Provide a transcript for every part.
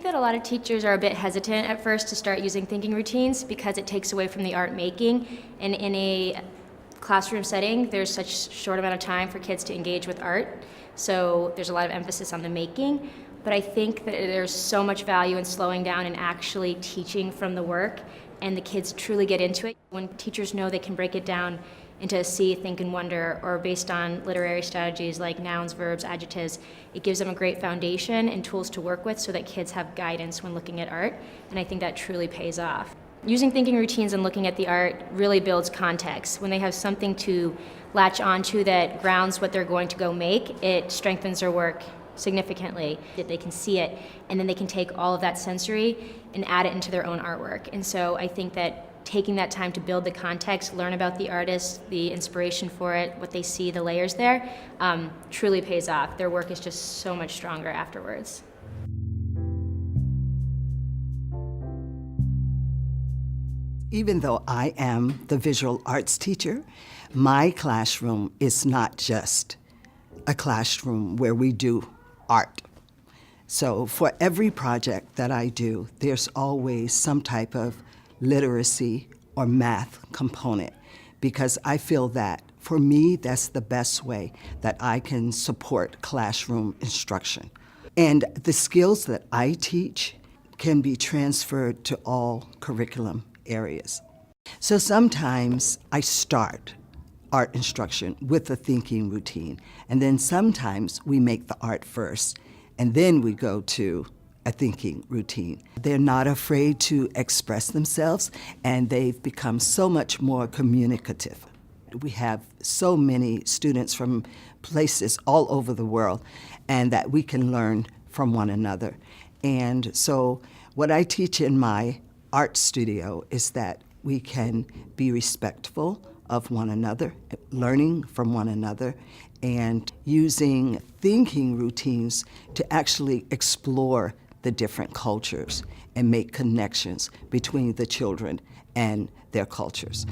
that a lot of teachers are a bit hesitant at first to start using thinking routines because it takes away from the art making. And in a classroom setting, there's such short amount of time for kids to engage with art. So there's a lot of emphasis on the making. But I think that there's so much value in slowing down and actually teaching from the work, and the kids truly get into it. When teachers know they can break it down into see, think, and wonder, or based on literary strategies like nouns, verbs, adjectives, it gives them a great foundation and tools to work with so that kids have guidance when looking at art, and I think that truly pays off. Using thinking routines and looking at the art really builds context. When they have something to latch onto that grounds what they're going to go make, it strengthens their work significantly. That they can see it, and then they can take all of that sensory and add it into their own artwork. And so I think that taking that time to build the context, learn about the artist, the inspiration for it, what they see, the layers there, truly pays off. Their work is just so much stronger afterwards. Even though I am the visual arts teacher, my classroom is not just a classroom where we do art. So for every project that I do, there's always some type of literacy or math component, because I feel that for me, that's the best way that I can support classroom instruction. And the skills that I teach can be transferred to all curriculum areas. So sometimes I start art instruction with a thinking routine, and then sometimes we make the art first, and then we go to a thinking routine. They're not afraid to express themselves, and they've become so much more communicative. We have so many students from places all over the world, and that we can learn from one another. And so what I teach in my art studio is that we can be respectful of one another, learning from one another, and using thinking routines to actually explore the different cultures and make connections between the children and their cultures.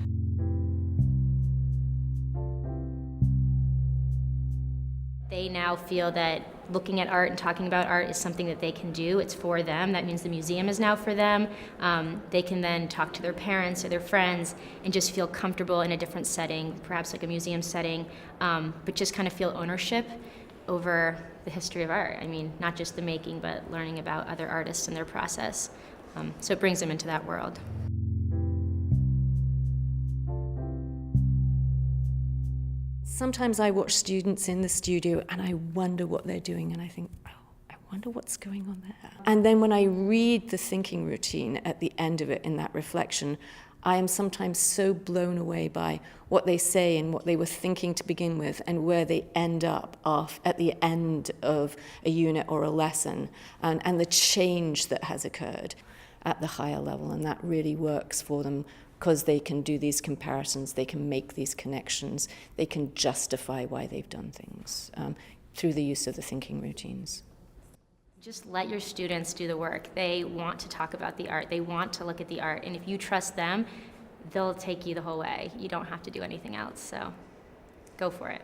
They now feel that looking at art and talking about art is something that they can do. It's for them. That means the museum is now for them. They can then talk to their parents or their friends and just feel comfortable in a different setting, perhaps like a museum setting, but just kind of feel ownership over the history of art. I mean, not just the making, but learning about other artists and their process. So it brings them into that world. Sometimes I watch students in the studio and I wonder what they're doing, and I think, oh, I wonder what's going on there. And then when I read the thinking routine at the end of it in that reflection, I am sometimes so blown away by what they say and what they were thinking to begin with and where they end up off at the end of a unit or a lesson, and the change that has occurred at the higher level, and that really works for them because they can do these comparisons, they can make these connections, they can justify why they've done things through the use of the thinking routines. Just let your students do the work. They want to talk about the art. They want to look at the art. And if you trust them, they'll take you the whole way. You don't have to do anything else. So go for it.